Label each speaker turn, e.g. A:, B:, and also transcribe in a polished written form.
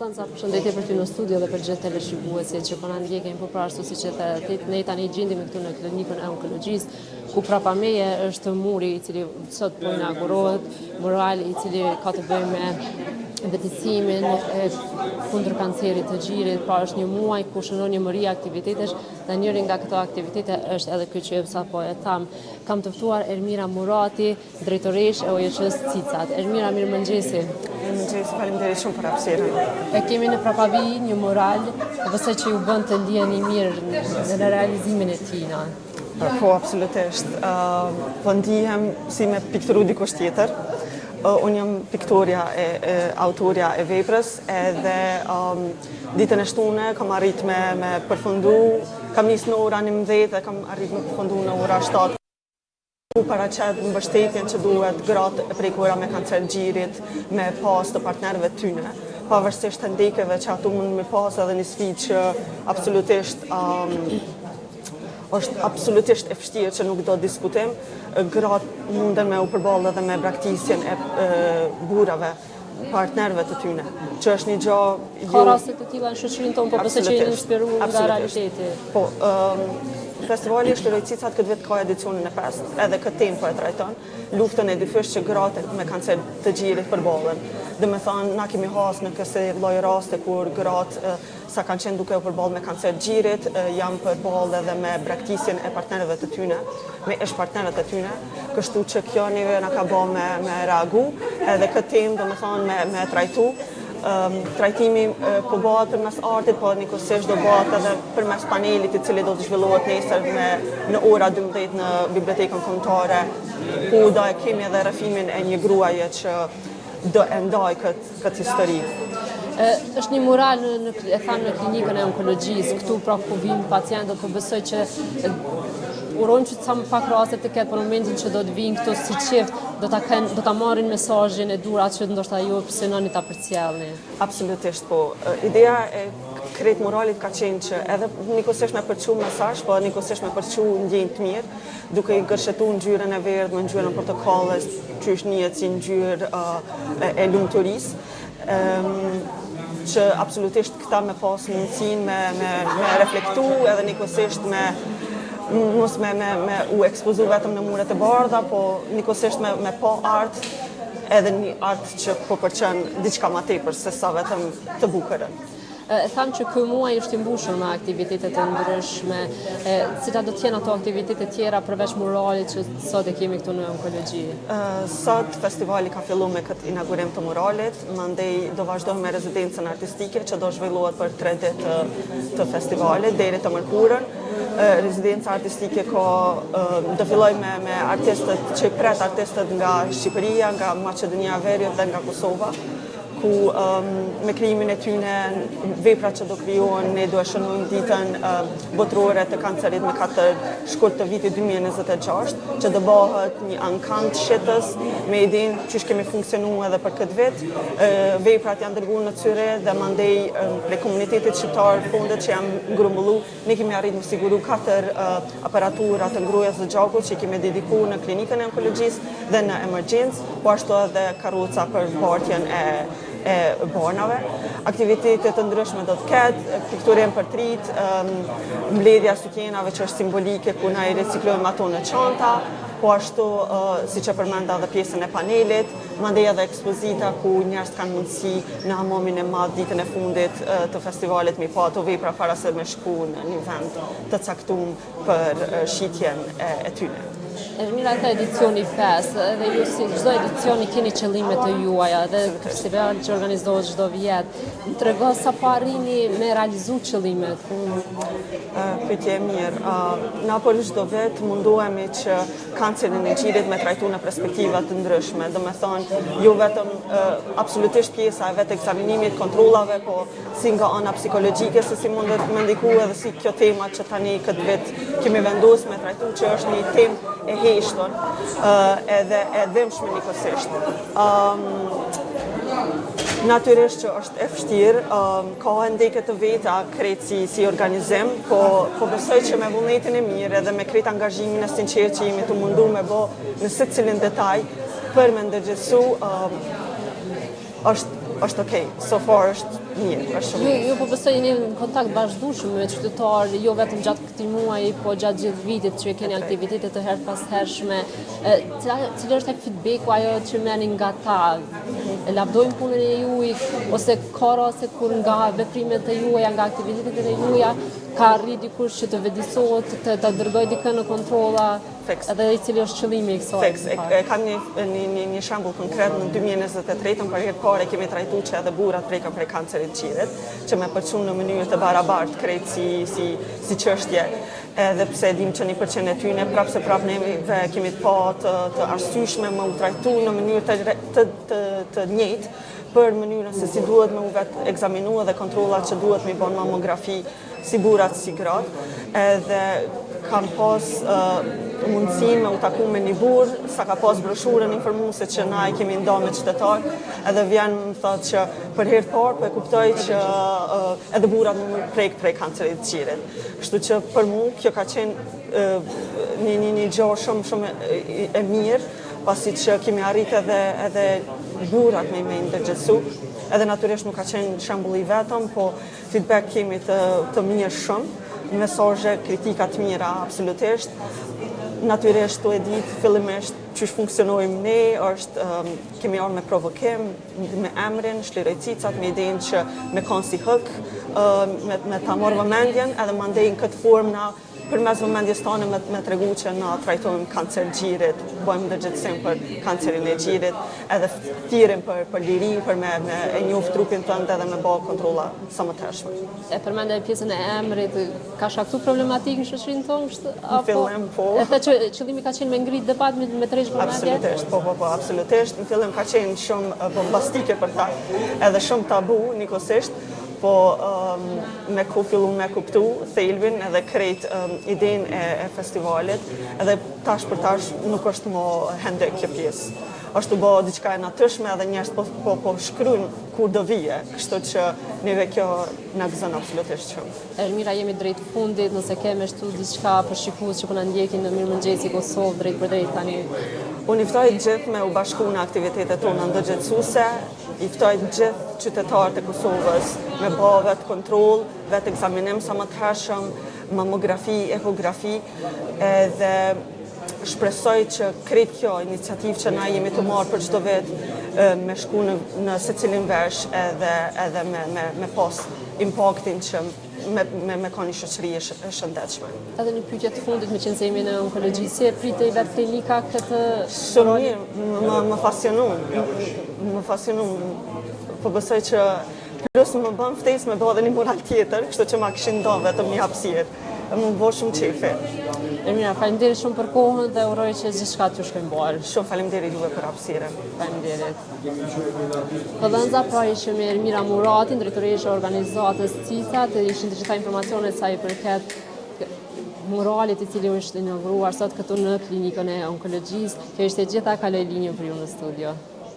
A: Konstanca, përshëndetje për ty në studio dhe për gjithë teleshikuesit që po na ndjekin, po pra ashtu siç e the, ne tani gjendemi këtu në klinikën e onkologjisë, ku prapa meje është muri i cili sot po inaugurohet, mural i cili ka të bëjë me vetësimin kundër kancerit të gjirit, pra është një muaj ku shënon një mëri aktivitetesh dhe njëri nga këto aktivitete është edhe ky që sapo e tham. Kam të ftuar Ermira Murati, drejtoresh e OJQ-s Cicat. Ermira, mirëmëngjesi.
B: Mirëmëngjesi, faleminderit shumë për hapësirën.
A: E kemi në prapavi një mural, besoj që ju bën të ndiheni mirë në realizimin e tij.
B: Po, absolutisht. Po ndihem si me pikturu dikush tjetër. Unë jam piktoria autorja e veprës edhe ditën e shtune kam arrit me përfundu, kam nisë në ora 19 dhe kam arrit me përfundu në ora 7. Paraqet mbështetjen që duhet gratë e prekur me kancer gjirit, me pas të partnerëve tyne, pavarësisht të ndekjeve që ato mund me pas edhe një sfidë që absolutisht është absolutisht e vështirë që nuk do diskutim, gratë munden me u përballë edhe me braktisjen e burrave, partnerëve të tyne, që është një gjë.
A: Ka raste të tilla në shoqërinë tonë, po pse që jeni inspiruar nga realiteti.
B: Po, festivali Shkëlqyer Cicat këtë vit ka edicionin e 5, edhe këtë temë po e trajton, luftën e dyfish që gratë me kancer të gjirit përballen. Dhe me thonë, na kemi hasë në këse lloj raste kur gratë sa kanë qenë duke u përballë me kancer gjirit, janë përballë edhe me braktisjen e partnerëve të tyne, me ish-partnerët e tyne, kështu që kjo neve na ka bë me reagu, edhe këtë temë do me thonë me trajtu. Trajtimi po bëhet përmes artit, po njëkohësisht do bëhet edhe përmes panelit i cili do të zhvillohet nesër në ora 12 në Bibliotekën Kombëtare, ku do e kemi edhe rrëfimin e një gruaje që do e ndaj këtë histori.
A: Është një mural e thamë në klinikën e onkologjisë, këtu pra ku vinë pacientët, po besoj që urojmë që sa më pak raste të ketë për momentin që do të vinë këtu si çift, do ta marrin mesazhin e dur atë që ndoshta ju synoni ta përcjellni.
B: Absolutisht po. Ideja e krejt muralit ka qenë që edhe njëkohësisht me përçu mesazh, po njëkohësisht me përçu ndjenjë të mirë, duke i gërshetuar ngjyrën e verdhë me ngjyrën portokalles, që është njihet si ngjyrë e lumturisë. Që absolutisht këta me pas mundësinë me reflektu edhe njëkohësisht mos me u ekspozu vetëm në muret e bardha, po njëkohësisht me pa art, edhe një art që po përqen diçka ma tepër se sa vetëm të bukurën.
A: Thamë që ky muaj është i mbushur me aktivitete të ndryshme, cilat do të jenë ato aktivitete tjera përveç muralit që sot e kemi këtu në onkologji?
B: Sot festivali ka filluar me këtë inaugurim të muralit, mandej do vazhdojmë me rezidencën artistike që do zhvillohet për 3 ditë të festivalit deri të mërkurën. Rezidenca artistike do filloj me artistët që pret artistët nga Shqipëria, nga Maqedonia e Veriut dhe nga Kosova, ku me krijimin e tyne, veprat që do krijohen, ne do e shënojmë ditën botërore të kancerit me 4 shkurt të vitit 2026, që do bëhet një ankant shitës me idenë që kemi funksionu edhe për këtë vit. Veprat janë dërguar në Zyre dhe mandej prej komunitetit shqiptar fondet që janë ngrumbullu, ne kemi arritur të siguru 4 aparatura të ngrohjes së gjakut që kemi dedikuar në klinikën e onkologjisë dhe në emergjencë, po ashtu edhe karroca për bartjen e banave. Aktivitetet të ndryshme do të ketë, pikturim për trit, mbledhja sukjenave që është simbolike ku na i riciklojmë ato në çanta, po ashtu siç e përmenda edhe pjesën e panelit, mandej edhe ekspozita ku njerëz kanë mundësi në hamamin e madh ditën e fundit të festivalit me pa ato vepra para se me shku në një vend të caktuar për shitjen e tyre.
A: Ermira, ka edicioni 5 dhe ju si çdo edicioni keni qëllimet të juaja dhe festival që organizohet çdo vit. Më trego sa po arrini me realizu qëllimet.
B: Pyetje e mirë. Na për çdo vit mundohemi që kancerin e gjirit me trajtu në perspektiva të ndryshme. Do me thonë, jo vetëm absolutisht pjesa e vetë ekzaminimit, kontrollave, po si nga ana psikologjike se si mundet me ndiku edhe si kjo tema që tani këtë vit kemi vendosur me trajtu që është një temë e heshton edhe e dhëmshme njëkohësisht. Natyrisht që është e vështirë, ka ndeket të veta krejt si organizim, po besoj që me vullnetin e mirë edhe me krejt angazhimin e sinqert që jemi të mundu me bo në secilin detaj për me ndërgjegjësu është okay. So far është mirë, shumë.
A: Ju po besoj jeni në kontakt vazhdueshëm me qytetarë, jo vetëm gjatë këtij muaji, po gjatë gjithë vitit që keni aktivitete të hershme. Cili është feedbacku ajo që merrni nga ta? E lavdojnë punën e juaj ose ka raste kur nga veprimet e juaja, nga aktivitetet e juaja ka arrit dikush që të vedisohet, të dërgoj dikën në kontrolla, edhe i cili është qëllimi i kësaj?
B: Kam një shembull konkret në 2023, për herë parë kemi trajtuar që edhe burrat prekën prej kancerit të qirit, që me përçun në mënyrë të barabartë krejt si çështje. Edhe pse dim që 1% e tyre prapë se prapë ne kemi të arsyeshme me u trajtu në mënyrë të njëjtë për mënyrën se si duhet me u vetë ekzaminua dhe kontrollat që duhet me bën mamografi si burrat si gratë. Edhe kam pas mundësinë me u taku me një burr, sa ka pas broshurën informuese që na i kemi nda me qytetar, edhe vjen më thotë që për herë të parë po e kuptoj që edhe burrat më prek prej kancerit të qirit. Kështu që për mua kjo ka qenë një gjë shumë e mirë, pasi që kemi arrit edhe burrat me ndërgjegjësu, edhe natyrisht nuk ka qenë shembull i vetëm, po feedback kemi të mirë shumë, mesazhe, kritika të mira absolutisht. Natyrisht tu e ditë fillimisht çish funksionojmë ne, kemi ardhur me provokim, me emrin, shliroj cicat, me idenë që me kanë si hëk, me ta marrë vëmendjen, edhe mandej në këtë formë na përmes vëmendjes tonë me tregu që na trajtojmë kancer gjirit, bëjmë ndërgjegjësim për kancerin e gjirit, edhe thirrim për lirin, për me e njoft trupin tënd edhe me bë kontrolla sa më të hershme.
A: E përmendë pjesën e emrit, ka shkaktuar problematikë në shoqërinë tonë kështu?
B: Në fillim po.
A: E the që qëllimi ka qenë me ngrit debat me tërheq vëmendje?
B: Absolutisht, po, absolutisht. Në fillim ka qenë shumë bombastike për ta, edhe shumë tabu nikosisht. Po me ku fillu me kuptu thelbin edhe krejt idenë e festivalit, edhe tash për tash nuk është më hende kjo pjesë. Është të bëhë diçka e natyrshme edhe njerëz po shkruajnë kur do vije, kështu që neve kjo na gëzon absolutisht shumë.
A: Elmira, jemi drejt fundit, nëse kemi ashtu diçka për shikues që po na ndjekin në Mirëmëngjesi Kosovë drejt për drejt tani.
B: Unë i ftoj gjithë me u bashku në aktivitetet tona ndërgjegjësuese, i ftoj gjithë qytetarët e Kosovës me bë vetë kontroll, vetë ekzaminim sa më të hershëm, mamografi, ekografi, edhe shpresoj që krejt kjo iniciativë që na jemi të marrë për çdo vit me shku në secilin vesh edhe me pas impaktin që me ka një shoqëri e shëndetshme.
A: Edhe një pyetje të fundit, me qenë se jemi në onkologji, si e pritej vetë klinika këtë?
B: Shumë mirë, më fascinon, po besoj që plus më bën ftesë me bë edhe një moral tjetër, kështu që ma kishin dhënë vetëm një hapësirë. Më bë shumë qefi.
A: Elmira, faleminderit shumë për kohën dhe uroj që gjithçka t'ju shkojë mirë.
B: Shumë faleminderit juve për hapësirën.
A: Faleminderit. Vëllënza, pra ishim me Elmira Murati, drejtoresha e organizatës CISA, të ishin të gjitha informacionet sa i përket muralit i cili është inauguruar sot këtu në klinikën e onkologjisë. Kjo ishte gjitha, kaloj linjën për ju në studio.